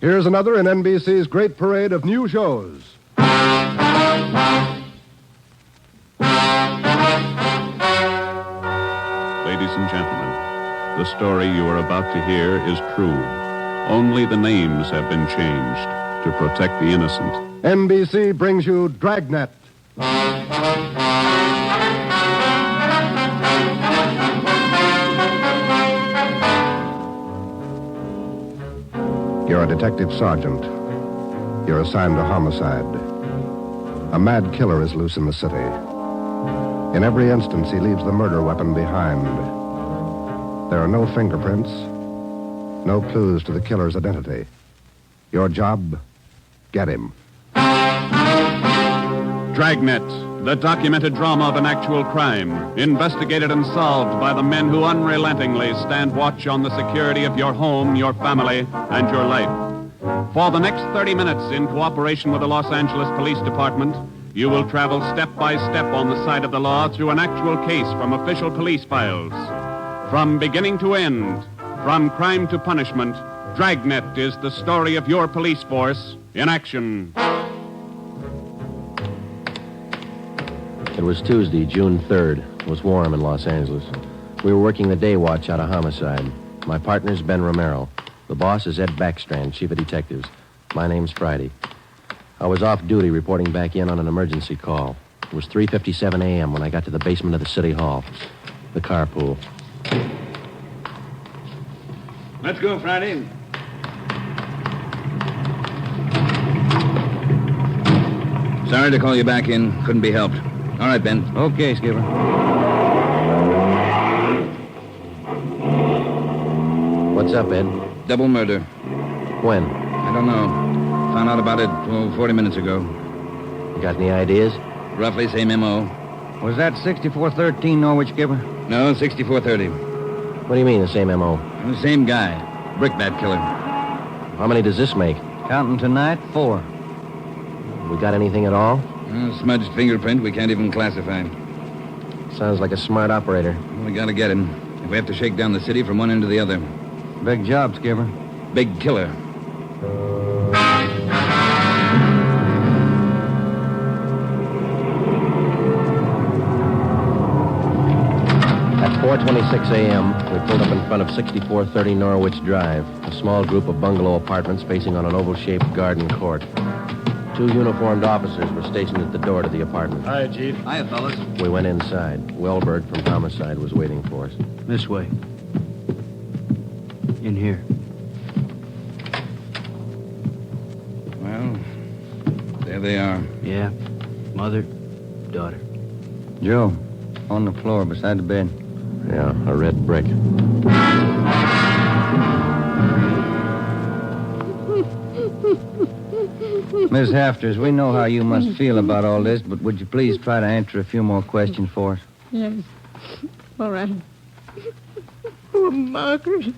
Here's another in NBC's great parade of new shows. Ladies and gentlemen, the story you are about to hear is true. Only the names have been changed to protect the innocent. NBC brings you Dragnet. You're a detective sergeant. You're assigned to homicide. A mad killer is loose in the city. In every instance, he leaves the murder weapon behind. There are no fingerprints, no clues to the killer's identity. Your job, get him. Dragnet, the documented drama of an actual crime, investigated and solved by the men who unrelentingly stand watch on the security of your home, your family, and your life. For the next 30 minutes, in cooperation with the Los Angeles Police Department, you will travel step by step on the side of the law through an actual case from official police files. From beginning to end, from crime to punishment, Dragnet is the story of your police force in action. It was Tuesday, June 3rd. It was warm in Los Angeles. We were working the day watch out of homicide. My partner's Ben Romero. The boss is Ed Backstrand, chief of detectives. My name's Friday. I was off duty reporting back in on an emergency call. It was 3:57 a.m. when I got to the basement of the city hall, the carpool. Let's go, Friday. Sorry to call you back in. Couldn't be helped. All right, Ben. Okay, Skipper. What's up, Ed? Double murder. When? I don't know. Found out about it 40 minutes ago. You got any ideas? Roughly same M.O. Was that 6413 Norwich, Skipper? No, 6430. What do you mean, the same M.O.? The same guy. Brickbat killer. How many does this make? Counting tonight, 4. We got anything at all? Smudged fingerprint we can't even classify. Sounds like a smart operator. We gotta get him. If we have to shake down the city from one end to the other. Big job, Skipper. Big killer. At 4:26 a.m., we pulled up in front of 6430 Norwich Drive, a small group of bungalow apartments facing on an oval-shaped garden court. 2 uniformed officers were stationed at the door to the apartment. Hi, Chief. Hiya, fellas. We went inside. Wellberg from Homicide was waiting for us. This way. In here. Well, there they are. Yeah. Mother, daughter. Joe, on the floor beside the bed. Yeah, a red brick. Miss Hafters, we know how you must feel about all this, but would you please try to answer a few more questions for us? Yes. All right. Oh, Margaret.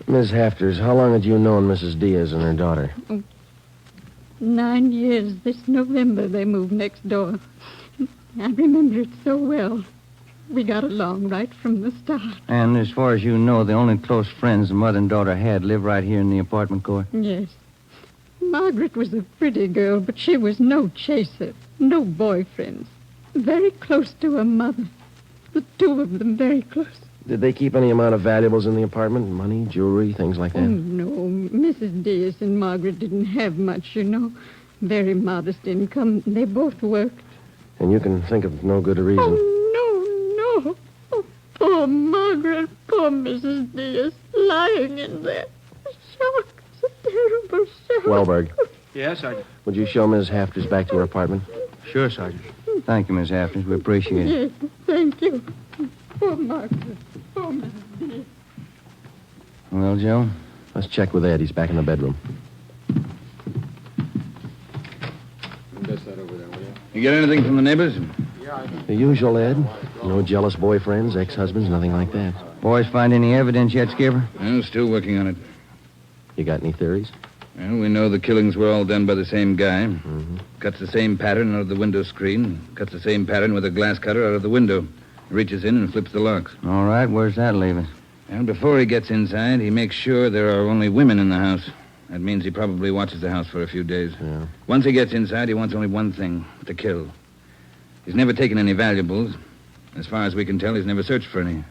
Miss Hafters, how long had you known Mrs. Diaz and her daughter? 9 years. This November they moved next door. I remember it so well. We got along right from the start. And as far as you know, the only close friends the mother and daughter had live right here in the apartment court? Yes. Margaret was a pretty girl, but she was no chaser, no boyfriends. Very close to her mother. The 2 of them very close. Did they keep any amount of valuables in the apartment? Money, jewelry, things like that? Oh, no. Mrs. Diaz and Margaret didn't have much, you know. Very modest income. They both worked. And you can think of no good reason. Oh, no. Oh, poor Margaret, poor Mrs. Diaz, lying in there. Shock. It's a terrible shock. Wellberg, Yes, Sergeant. would you show Miss Hafters back to her apartment? Sure, Sergeant. Thank you, Miss Hafters. We appreciate it. Yes, thank you. Poor Margaret. Poor Mrs. Diaz. Well, Joe? Let's check with Ed. He's back in the bedroom. You get anything from the neighbors? The usual, Ed. No jealous boyfriends, ex-husbands, nothing like that. Boys find any evidence yet, Skipper? Well, still working on it. You got any theories? Well, we know the killings were all done by the same guy. Mm-hmm. Cuts the same pattern out of the window screen. Cuts the same pattern with a glass cutter out of the window. Reaches in and flips the locks. All right, where's that leave us? And before he gets inside, he makes sure there are only women in the house. That means he probably watches the house for a few days. Yeah. Once he gets inside, he wants only one thing, to kill. He's never taken any valuables. As far as we can tell, he's never searched for any.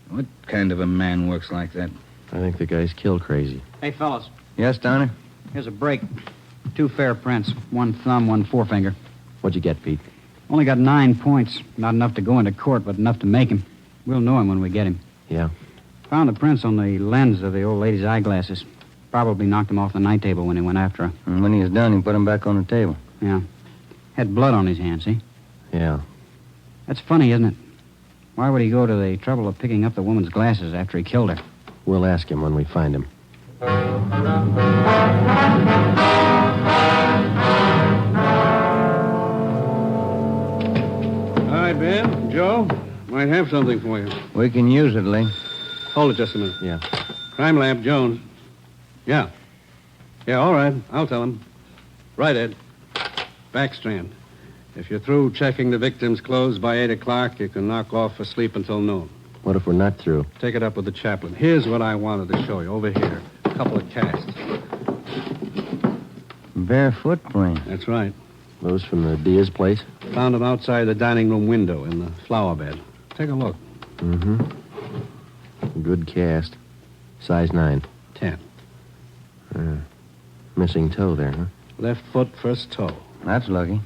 What kind of a man works like that? I think the guy's kill crazy. Hey, fellas, Yes, Donner? here's a break. 2 fair prints. 1 thumb, 1 forefinger. What'd you get, Pete? Only got 9 points. Not enough to go into court, but enough to make him. We'll know him when we get him. Yeah. Found the prints on the lens of the old lady's eyeglasses. Probably knocked him off the night table when he went after her. And when he was done, he put him back on the table. Yeah. Had blood on his hands, see? Yeah. That's funny, isn't it? Why would he go to the trouble of picking up the woman's glasses after he killed her? We'll ask him when we find him. Hi, Ben. Joe. Might have something for you. We can use it, Lee. Hold it just a minute. Yeah. Crime Lab, Jones. Yeah. Yeah, all right. I'll tell him. Right, Ed. Backstrand. If you're through checking the victim's clothes by 8 o'clock, you can knock off for sleep until noon. What if we're not through? Take it up with the chaplain. Here's what I wanted to show you. Over here. A couple of casts. Bare footprint. That's right. Those from the Diaz place? Found them outside the dining room window in the flower bed. Take a look. Mm-hmm. Good cast. Size 9. 10. Missing toe there, huh? Left foot, first toe. That's lucky.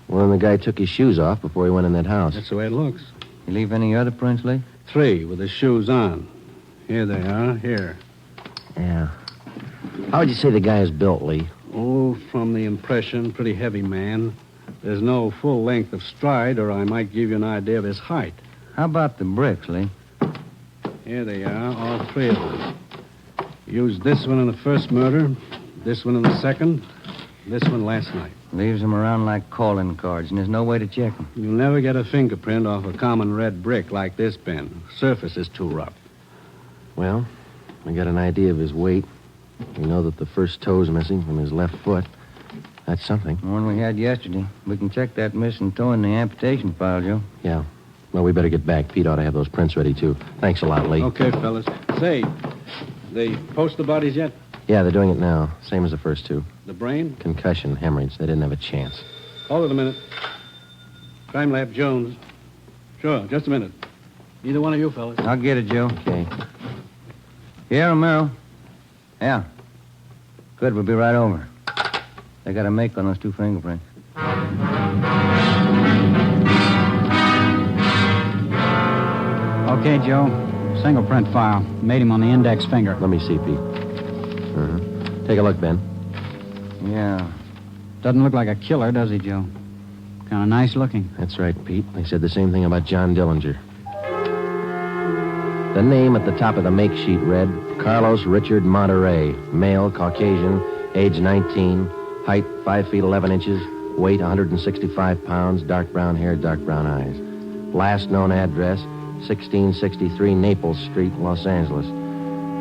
Well, then the guy took his shoes off before he went in that house. That's the way it looks. You leave any other prints, Lee? 3 with his shoes on. Here they are. Here. Yeah. How would you say the guy is built, Lee? Oh, from the impression, pretty heavy man. There's no full length of stride, or I might give you an idea of his height. How about the bricks, Lee? Here they are, all 3 of them. Used this one in the first murder, this one in the second, this one last night. Leaves them around like calling cards, and there's no way to check them. You'll never get a fingerprint off a common red brick like this, Ben. Surface is too rough. Well, we got an idea of his weight. We know that the first toe's missing from his left foot. That's something. The one we had yesterday. We can check that missing toe in the amputation file, Joe. Yeah. Well, we better get back. Pete ought to have those prints ready, too. Thanks a lot, Lee. Okay, fellas. Say, they post the bodies yet? Yeah, they're doing it now. Same as the first 2. The brain? Concussion, hemorrhage. They didn't have a chance. Hold it a minute. Crime Lab Jones. Sure, just a minute. Either one of you fellas. I'll get it, Joe. Okay. Yeah, Romero. Yeah. Good, we'll be right over. They got a make on those 2 fingerprints. Okay, Joe. Single print file. Made him on the index finger. Let me see, Pete. Take a look, Ben. Yeah. Doesn't look like a killer, does he, Joe? Kind of nice looking. That's right, Pete. They said the same thing about John Dillinger. The name at the top of the make sheet read, Carlos Richard Monterey, male, Caucasian, age 19, height 5 feet 11 inches, weight 165 pounds, dark brown hair, dark brown eyes. Last known address, 1663 Naples Street, Los Angeles.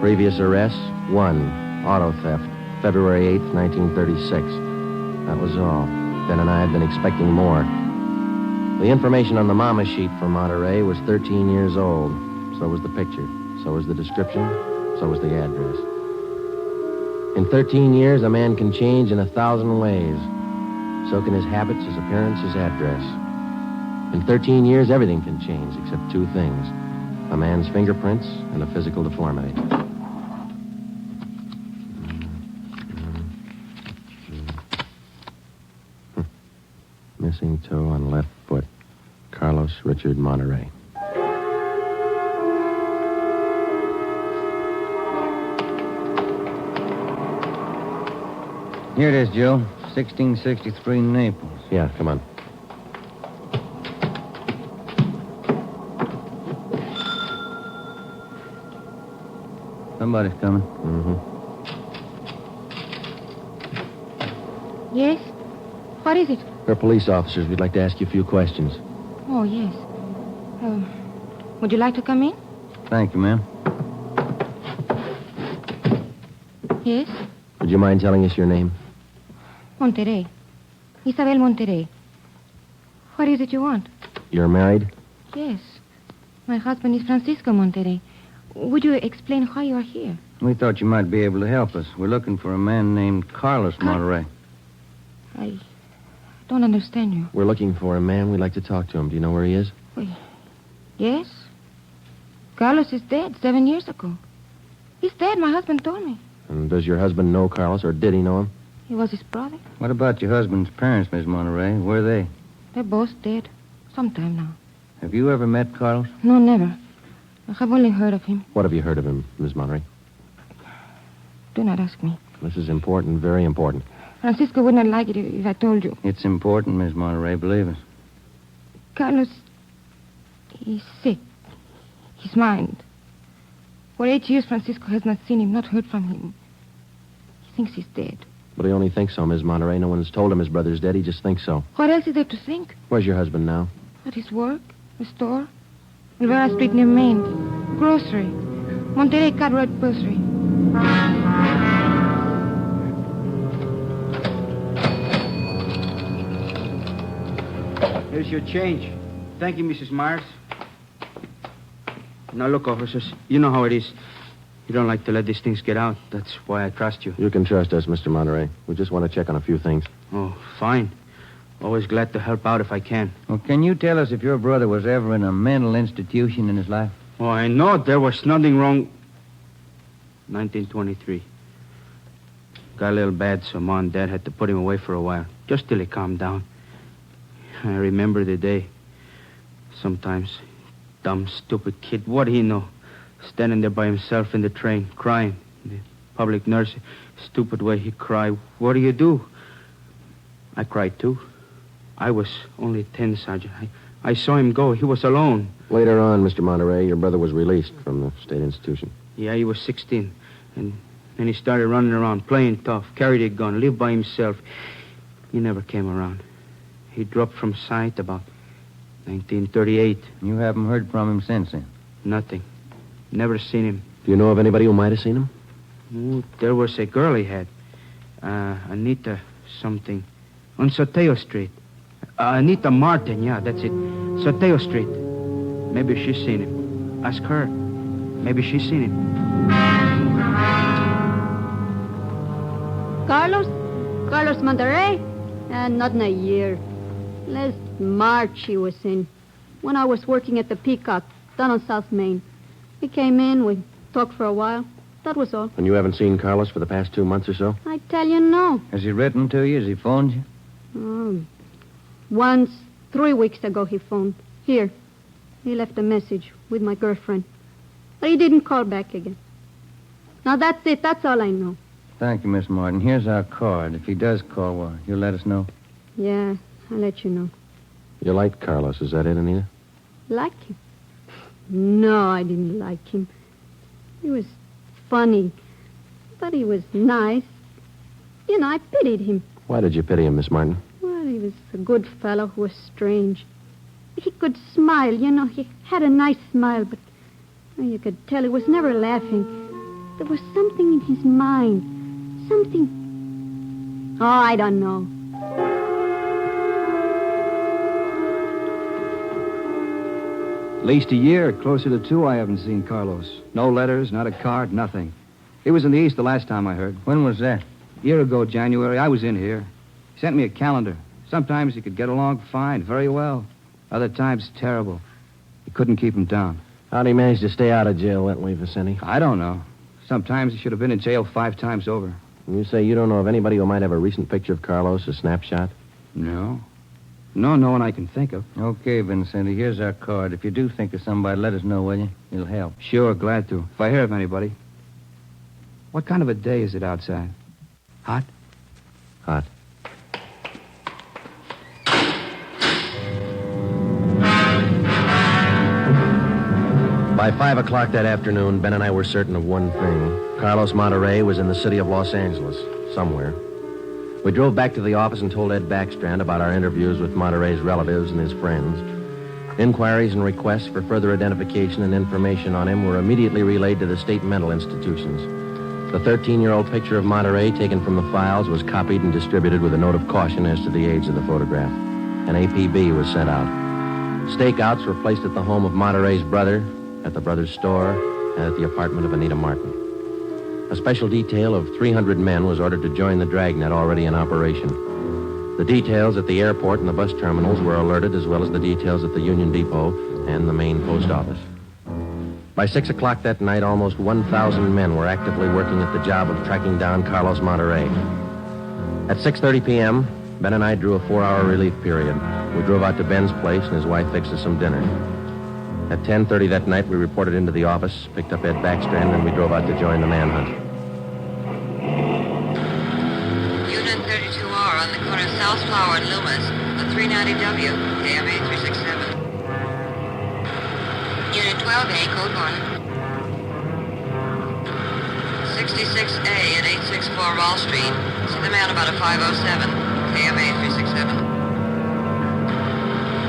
Previous arrests, 1, auto theft, February 8th, 1936. That was all. Ben and I had been expecting more. The information on the mama sheet for Monterey was 13 years old. So was the picture. So was the description. So was the address. In 13 years, a man can change in 1,000 ways. So can his habits, his appearance, his address. In 13 years, everything can change except 2 things. A man's fingerprints and a physical deformity. Missing toe on left foot. Carlos Richard Monterey. Here it is, Joe. 1663 Naples. Yeah, come on. Somebody's coming. Mm-hmm. Yes? What is it? We're police officers. We'd like to ask you a few questions. Oh, yes. Would you like to come in? Thank you, ma'am. Yes? Would you mind telling us your name? Monterey. Isabel Monterey. What is it you want? You're married? Yes. My husband is Francisco Monterey. Would you explain why you are here? We thought you might be able to help us. We're looking for a man named Carlos Monterey. I don't understand you. We're looking for a man. We'd like to talk to him. Do you know where he is? Yes. Carlos is dead 7 years ago. He's dead, my husband told me. And does your husband know Carlos, or did he know him? He was his brother. What about your husband's parents, Miss Monterey? Where are they? They're both dead. Sometime now. Have you ever met Carlos? No, never. I have only heard of him. What have you heard of him, Miss Monterey? Do not ask me. This is important, very important. Francisco would not like it if I told you. It's important, Miss Monterey, believe us. Carlos, he's sick. His mind. For 8 years, Francisco has not seen him, not heard from him. He thinks he's dead. But he only thinks so, Miss Monterey. No one's told him his brother's dead. He just thinks so. What else is there to think? Where's your husband now? At his work, the store, Rivera Street near Main, grocery, Monterey Cartwright grocery. Here's your change. Thank you, Mrs. Myers. Now, look, officers, you know how it is. You don't like to let these things get out. That's why I trust you. You can trust us, Mr. Monterey. We just want to check on a few things. Oh, fine. Always glad to help out if I can. Well, can you tell us if your brother was ever in a mental institution in his life? Oh, I know there was nothing wrong. 1923. Got a little bad, so Mom and Dad had to put him away for a while, just till he calmed down. I remember the day. Sometimes, dumb, stupid kid, what do he know? Standing there by himself in the train, crying. The public nurse, stupid way he cried. What do you do? I cried, too. I was only 10, Sergeant. I saw him go. He was alone. Later on, Mr. Monterey, your brother was released from the state institution. Yeah, he was 16. And then he started running around, playing tough, carried a gun, lived by himself. He never came around. He dropped from sight about 1938. You haven't heard from him since then? Nothing. Never seen him. Do you know of anybody who might have seen him? Ooh, there was a girl he had. Anita something. On Soteo Street. Anita Martin, yeah, that's it. Soteo Street. Maybe she's seen him. Ask her. Maybe she's seen him. Carlos Monterey? Not in a year. Last March he was in. When I was working at the Peacock, down on South Main. He came in, we talked for a while. That was all. And you haven't seen Carlos for the past 2 months or so? I tell you, no. Has he written to you? Has he phoned you? Once, 3 weeks ago, he phoned. Here. He left a message with my girlfriend. But he didn't call back again. Now, that's it. That's all I know. Thank you, Miss Martin. Here's our card. If he does call, well, you'll let us know. Yeah, I'll let you know. You liked Carlos, is that it, Anita? Like him? No, I didn't like him. He was funny. But he was nice. You know, I pitied him. Why did you pity him, Miss Martin? Well, he was a good fellow who was strange. He could smile, you know. He had a nice smile, but you could tell he was never laughing. There was something in his mind. Something... Oh, I don't know. At least a year, closer to 2, I haven't seen Carlos. No letters, not a card, nothing. He was in the East the last time I heard. When was that? A year ago, January, I was in here. He sent me a calendar. Sometimes he could get along fine, very well. Other times, terrible. He couldn't keep him down. How'd he manage to stay out of jail that way, Vicente? I don't know. Sometimes he should have been in jail 5 times over. And you say you don't know of anybody who might have a recent picture of Carlos, a snapshot? No. No one I can think of. Okay, Vincenti, here's our card. If you do think of somebody, let us know, will you? It'll help. Sure, glad to. If I hear of anybody. What kind of a day is it outside? Hot? Hot. By 5 o'clock that afternoon, Ben and I were certain of one thing. Carlos Monterey was in the city of Los Angeles, somewhere. We drove back to the office and told Ed Backstrand about our interviews with Monterey's relatives and his friends. Inquiries and requests for further identification and information on him were immediately relayed to the state mental institutions. The 13-year-old picture of Monterey taken from the files was copied and distributed with a note of caution as to the age of the photograph. An APB was sent out. Stakeouts were placed at the home of Monterey's brother, at the brother's store, and at the apartment of Anita Martin. A special detail of 300 men was ordered to join the Dragnet already in operation. The details at the airport and the bus terminals were alerted, as well as the details at the Union Depot and the main post office. By 6 o'clock that night, almost 1,000 men were actively working at the job of tracking down Carlos Monterrey. At 6:30 p.m., Ben and I drew a 4-hour relief period. We drove out to Ben's place, and his wife fixed us some dinner. At 10:30 that night, we reported into the office, picked up Ed Backstrand, and we drove out to join the manhunt. Unit 32R on the corner of South Flower and Loomis, the 390W, KMA 367. Unit 12A, code 1. 66A at 864 Wall Street. See the man about a 507, KMA 367.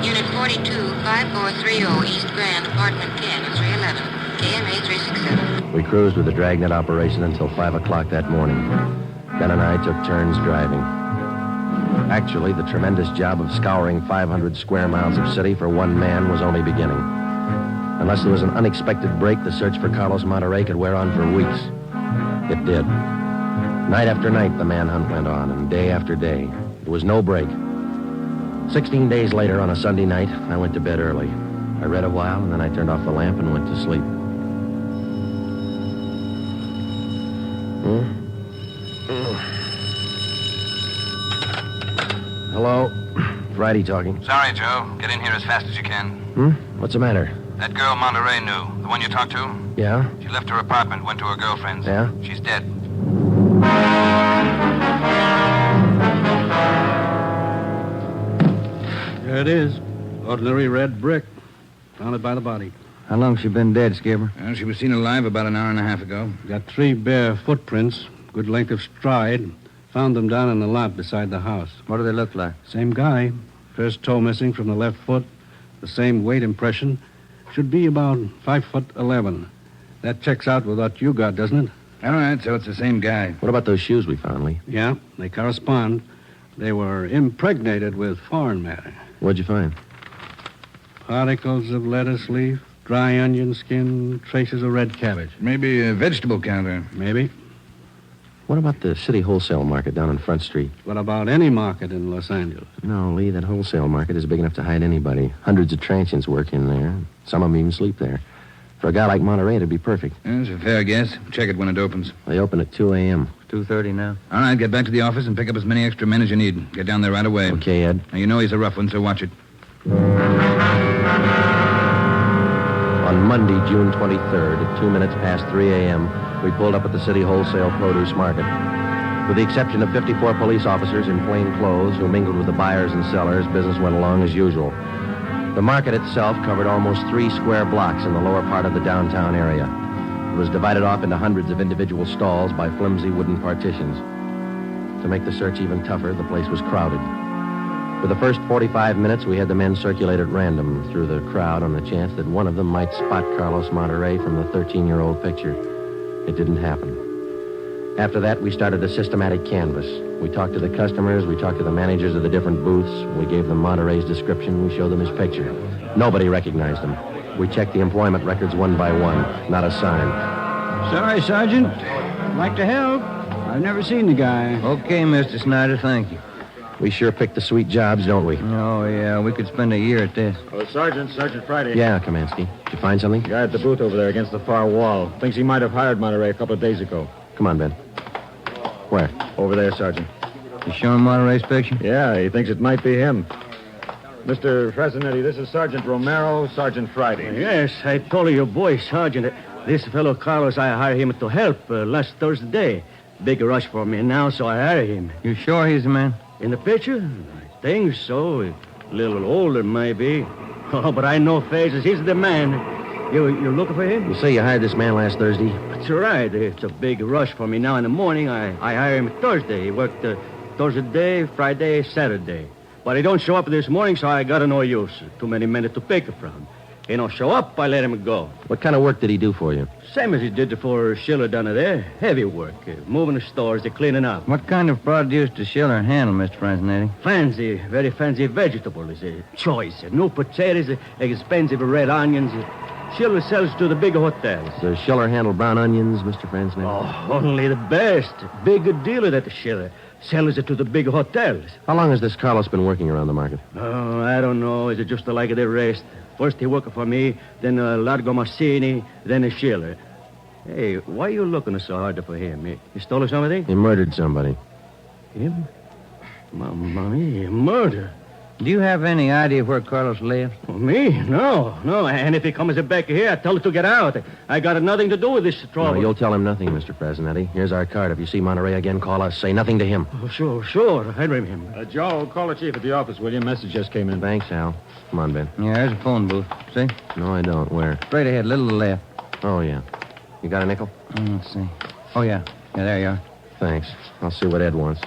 Unit 42, 5430 East Grand, Apartment 10, 311, KMA 367. We cruised with the Dragnet operation until 5 o'clock that morning. Ben and I took turns driving. Actually, the tremendous job of scouring 500 square miles of city for one man was only beginning. Unless there was an unexpected break, the search for Carlos Monterrey could wear on for weeks. It did. Night after night, the manhunt went on, and day after day. There was no break. 16 days later, on a Sunday night, I went to bed early. I read a while, and then I turned off the lamp and went to sleep. Hello? Friday talking. Sorry, Joe. Get in here as fast as you can. What's the matter? That girl Monterey knew, the one you talked to, Yeah? she left her apartment, went to her girlfriend's. Yeah? She's dead. There it is. Ordinary red brick. Found it by the body. How long's she been dead, Skipper? Well, she was seen alive about an hour and a half ago. Got 3 bare footprints, good length of stride. Found them down in the lot beside the house. What do they look like? Same guy. First toe missing from the left foot. The same weight impression. Should be about 5'11". That checks out with what you got, doesn't it? All right, so it's the same guy. What about those shoes we found, Lee? Yeah, they correspond. They were impregnated with foreign matter. What'd you find? Particles of lettuce leaf, dry onion skin, traces of red cabbage. Maybe a vegetable counter. Maybe. What about the city wholesale market down on Front Street? What about any market in Los Angeles? No, Lee, that wholesale market is big enough to hide anybody. Hundreds of transients work in there. Some of them even sleep there. For a guy like Monterey, it'd be perfect. That's a fair guess. Check it when it opens. They open at 2 a.m. 2:30 now. All right, get back to the office and pick up as many extra men as you need. Get down there right away. Okay, Ed. Now, you know he's a rough one, so watch it. On Monday, June 23rd, at 2 minutes past 3 a.m., we pulled up at the city wholesale produce market. With the exception of 54 police officers in plain clothes who mingled with the buyers and sellers, business went along as usual. The market itself covered almost 3 square blocks in the lower part of the downtown area. It was divided off into hundreds of individual stalls by flimsy wooden partitions. To make the search even tougher, the place was crowded. For the first 45 minutes, we had the men circulate at random through the crowd on the chance that one of them might spot Carlos Monterrey from the 13-year-old picture. It didn't happen. After that, we started a systematic canvass. We talked to the customers, we talked to the managers of the different booths, we gave them Monterey's description, we showed them his picture. Nobody recognized him. We checked the employment records one by one. Not a sign. Sorry, Sergeant. I'd like to help. I've never seen the guy. Okay, Mr. Snyder, thank you. We sure picked the sweet jobs, don't we? Oh, yeah, we could spend a year at this. Oh, Sergeant Friday. Yeah, Kamansky. Did you find something? Guy at the booth over there against the far wall. Thinks he might have hired Monterey a couple of days ago. Come on, Ben. Where? Over there, Sergeant. You showing Monterey's picture? Yeah, he thinks it might be him. Mr. Fresnetti, this is Sergeant Romero, Sergeant Friday. Yes, I told your boy, Sergeant. This fellow Carlos, I hired him to help last Thursday. Big rush for me now, so I hired him. You sure he's the man? In the picture? I think so. A little older, maybe. Oh, but I know faces. He's the man. You're looking for him? You say you hired this man last Thursday? That's right. It's a big rush for me now in the morning. I hired him Thursday. He worked Thursday, Friday, Saturday. But he don't show up this morning, so I got no use. Too many men to pick from. He don't show up, I let him go. What kind of work did he do for you? Same as he did for Schiller down there. Heavy work. Moving the stores, cleaning up. What kind of produce does Schiller handle, Mr. Franzenetti? Fancy, very fancy vegetables. Choice. New potatoes, expensive red onions. Schiller sells to the big hotels. Does Schiller handle brown onions, Mr. Franzen? Oh, only the best. Big dealer, that Schiller. Sells it to the big hotels. How long has this Carlos been working around the market? Oh, I don't know. Is it just like the rest? First he worked for me, then Largo Massini, then a Schiller. Hey, why are you looking so hard for him? He stole something? He murdered somebody. Him? Mamma mia, murder. Do you have any idea where Carlos lives? Me? No. And if he comes back here, I tell him to get out. I got nothing to do with this trouble. No, you'll tell him nothing, Mr. Fresnetti. Here's our card. If you see Monterey again, call us. Say nothing to him. Oh, sure. I remember. Joe, call the chief at the office, will you? Message just came in. Thanks, Al. Come on, Ben. Yeah, there's a phone booth. See? No, I don't. Where? Straight ahead, little to the left. Oh, yeah. You got a nickel? Let's see. Oh, yeah. Yeah, there you are. Thanks. I'll see what Ed wants.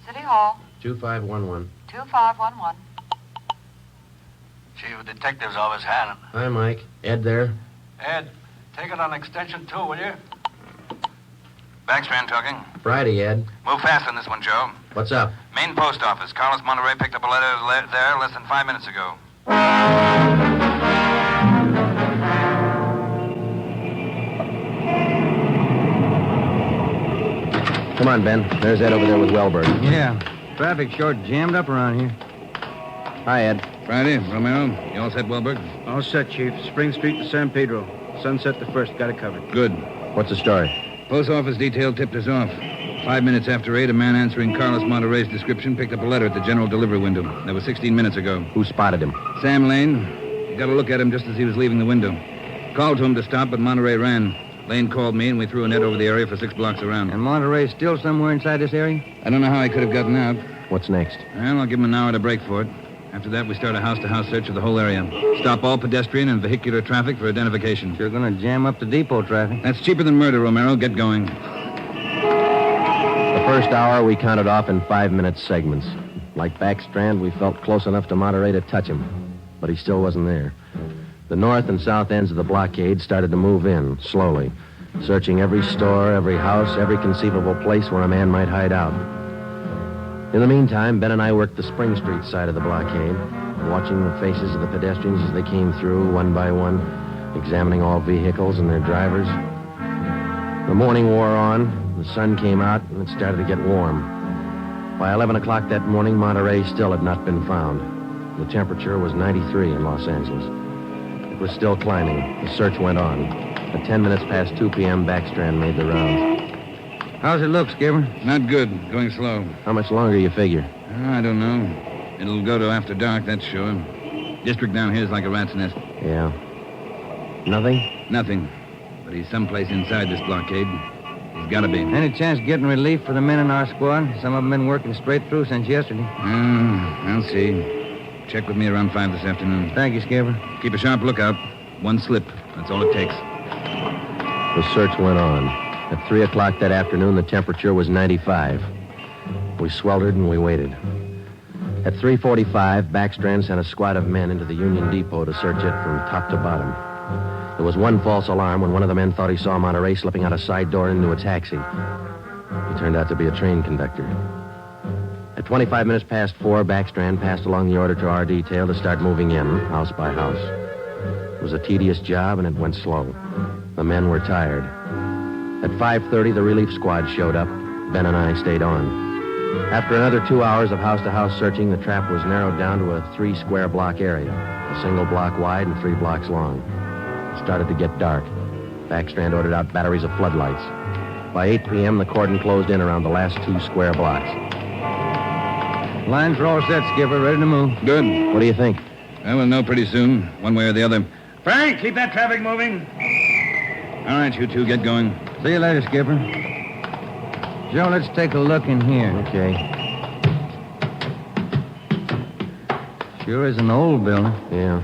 City Hall, 2511. 2511. Chief of Detectives Office, Hannon. Hi, Mike. Ed there? Ed, take it on extension 2, will you? Backstrand talking. Friday, Ed. Move fast on this one, Joe. What's up? Main post office. Carlos Monterey picked up a letter there less than 5 minutes ago. Come on, Ben. There's Ed over there with Wellberg. Yeah. Traffic short jammed up around here. Hi, Ed. Friday, Romero, you all set, Wellberg? All set, Chief. Spring Street to San Pedro. Sunset the first. Got it covered. Good. What's the story? Post office detail tipped us off. 5 minutes after 8, a man answering Carlos Monterey's description picked up a letter at the general delivery window. That was 16 minutes ago. Who spotted him? Sam Lane. Got a look at him just as he was leaving the window. Called to him to stop, but Monterey ran. Lane called me, and we threw a net over the area for 6 blocks around. And Monterey's still somewhere inside this area? I don't know how I could have gotten out. What's next? Well, I'll give him an hour to break for it. After that, we start a house-to-house search of the whole area. Stop all pedestrian and vehicular traffic for identification. You're going to jam up the depot traffic. That's cheaper than murder, Romero. Get going. The first hour we counted off in 5-minute segments. Like Backstrand, we felt close enough to Monterey to touch him. But he still wasn't there. The north and south ends of the blockade started to move in, slowly. Searching every store, every house, every conceivable place where a man might hide out. In the meantime, Ben and I worked the Spring Street side of the blockade, watching the faces of the pedestrians as they came through one by one, examining all vehicles and their drivers. The morning wore on, the sun came out, and it started to get warm. By 11 o'clock that morning, Monterey still had not been found. The temperature was 93 in Los Angeles. It was still climbing. The search went on. At 10 minutes past 2 p.m., Backstrand made the rounds. How's it look, Skipper? Not good. Going slow. How much longer you figure? I don't know. It'll go to after dark, that's sure. District down here is like a rat's nest. Yeah. Nothing? Nothing. But he's someplace inside this blockade. He's got to be. Any chance of getting relief for the men in our squad? Some of them been working straight through since yesterday. I'll see. Check with me around 5 this afternoon. Thank you, Skipper. Keep a sharp lookout. One slip. That's all it takes. The search went on. At 3 o'clock that afternoon, the temperature was 95. We sweltered and we waited. At 3:45, Backstrand sent a squad of men into the Union Depot to search it from top to bottom. There was one false alarm when one of the men thought he saw Monterey slipping out a side door into a taxi. He turned out to be a train conductor. At 25 minutes past 4, Backstrand passed along the order to our detail to start moving in, house by house. It was a tedious job, and it went slow. The men were tired. At 5:30, the relief squad showed up. Ben and I stayed on. After another 2 hours of house-to-house searching, the trap was narrowed down to a 3-square-block area, a single block wide and 3 blocks long. It started to get dark. Backstrand ordered out batteries of floodlights. By 8 p.m., the cordon closed in around the last 2 square blocks. Lines are all set, Skipper. Ready to move. Good. What do you think? We'll know pretty soon, one way or the other. Frank, keep that traffic moving. All right, you two, get going. See you later, Skipper. Joe, let's take a look in here. Okay. Sure is an old building. Yeah.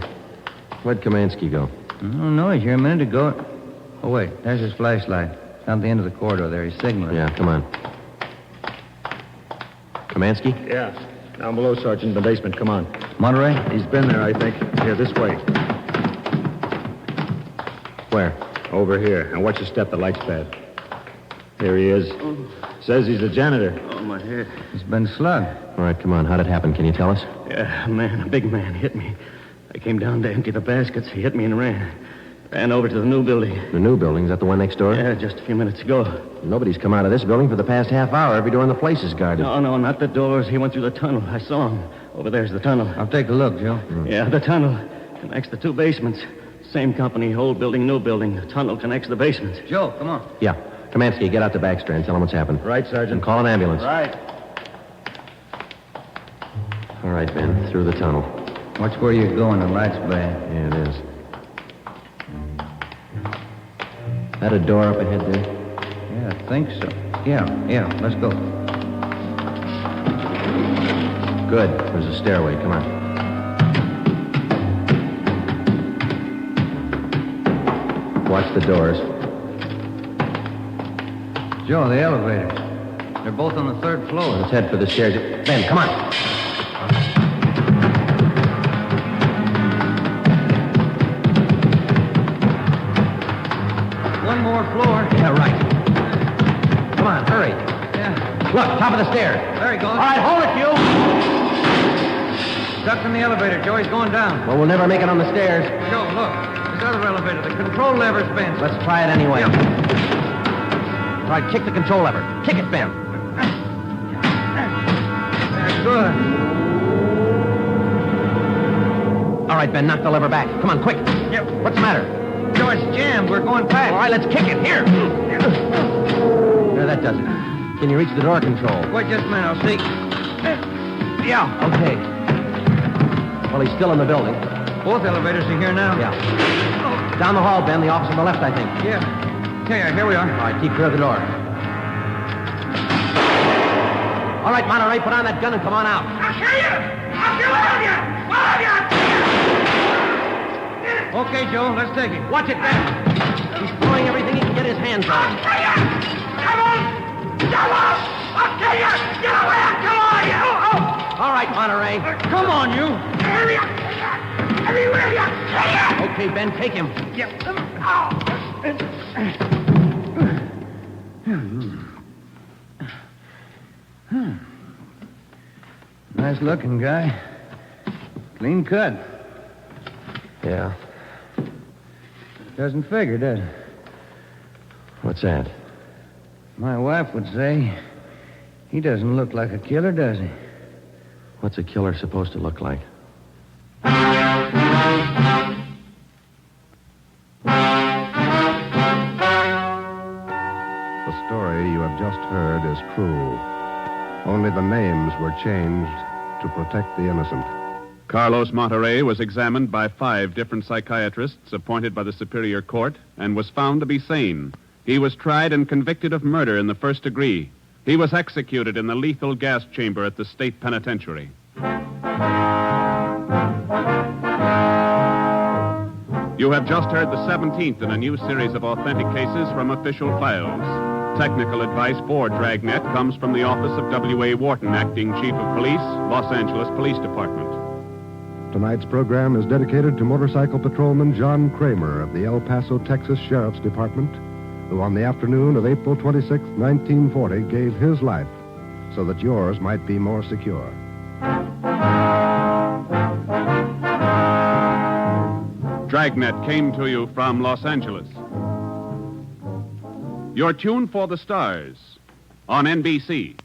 Where'd Kamansky go? I don't know. He's here a minute ago. Oh, wait. There's his flashlight. Down at the end of the corridor there. He's signaling. Yeah, come on. Kamansky? Yeah. Down below, Sergeant, in the basement. Come on. Monterey? He's been there, I think. Here, this way. Where? Over here. Now watch your step. The light's bad. Here he is. Says he's the janitor. Oh, my head. He's been slugged. All right, come on. How'd it happen? Can you tell us? Yeah, a big man hit me. I came down to empty the baskets. He hit me and ran. Ran over to the new building. The new building? Is that the one next door? Yeah, just a few minutes ago. Nobody's come out of this building for the past half hour. Every door in the place is guarded. No, not the doors. He went through the tunnel. I saw him. Over there's the tunnel. I'll take a look, Joe. Yeah, the tunnel connects the two basements. Same company, old building, new building. The tunnel connects the basements. Joe, come on. Yeah. Kamansky, get out to Backstrand. Tell him what's happened. Right, Sergeant. And call an ambulance. Right. All right, Ben. Through the tunnel. Watch where you're going. The light's bad. Yeah, it is. That a door up ahead there? Yeah, I think so. Yeah. Let's go. Good. There's a stairway. Come on. Watch the doors. Joe, the elevators. They're both on the third floor. Let's head for the stairs. Ben, come on. One more floor. Yeah, right. Come on, hurry. Yeah. Look, top of the stairs. There he goes. All right, hold it, you. Stuck in the elevator, Joe. He's going down. Well, we'll never make it on the stairs. Joe, look. This other elevator. The control lever's bent. Let's try it anyway. Yeah. All right, kick the control lever. Kick it, Ben. That's good. All right, Ben, knock the lever back. Come on, quick. Yep. What's the matter? Joe, it's jammed. We're going past. All right, let's kick it. Here. There, that does it. Can you reach the door control? Wait just a minute. I'll see. Yeah. Okay. Well, he's still in the building. Both elevators are here now. Yeah. Down the hall, Ben. The office on the left, I think. Yeah. Here we are. All right, keep clear of the door. All right, Monterey, put on that gun and come on out. I'll kill you! I'll kill all of you! All of you! Okay, Joe, let's take it. Watch it, Ben. He's throwing everything he can get his hands on. I'll kill you! Come on! Come on! I'll kill you! Get away! Come on, you! Oh! All right, Monterey. Come on, you. Everywhere you! Kill you! Okay, Ben, take him. Yep. Oh! Nice looking guy. Clean cut. Yeah. Doesn't figure, does it? What's that? My wife would say he doesn't look like a killer, does he? What's a killer supposed to look like? The story you have just heard is true. Only the names were changed to protect the innocent. Carlos Monterey was examined by 5 different psychiatrists appointed by the Superior Court and was found to be sane. He was tried and convicted of murder in the first degree. He was executed in the lethal gas chamber at the state penitentiary. You have just heard the 17th in a new series of authentic cases from official files. Technical advice for Dragnet comes from the office of W.A. Wharton, Acting Chief of Police, Los Angeles Police Department. Tonight's program is dedicated to motorcycle patrolman John Kramer of the El Paso, Texas Sheriff's Department, who on the afternoon of April 26, 1940, gave his life so that yours might be more secure. Dragnet came to you from Los Angeles. Your tune for the stars on NBC.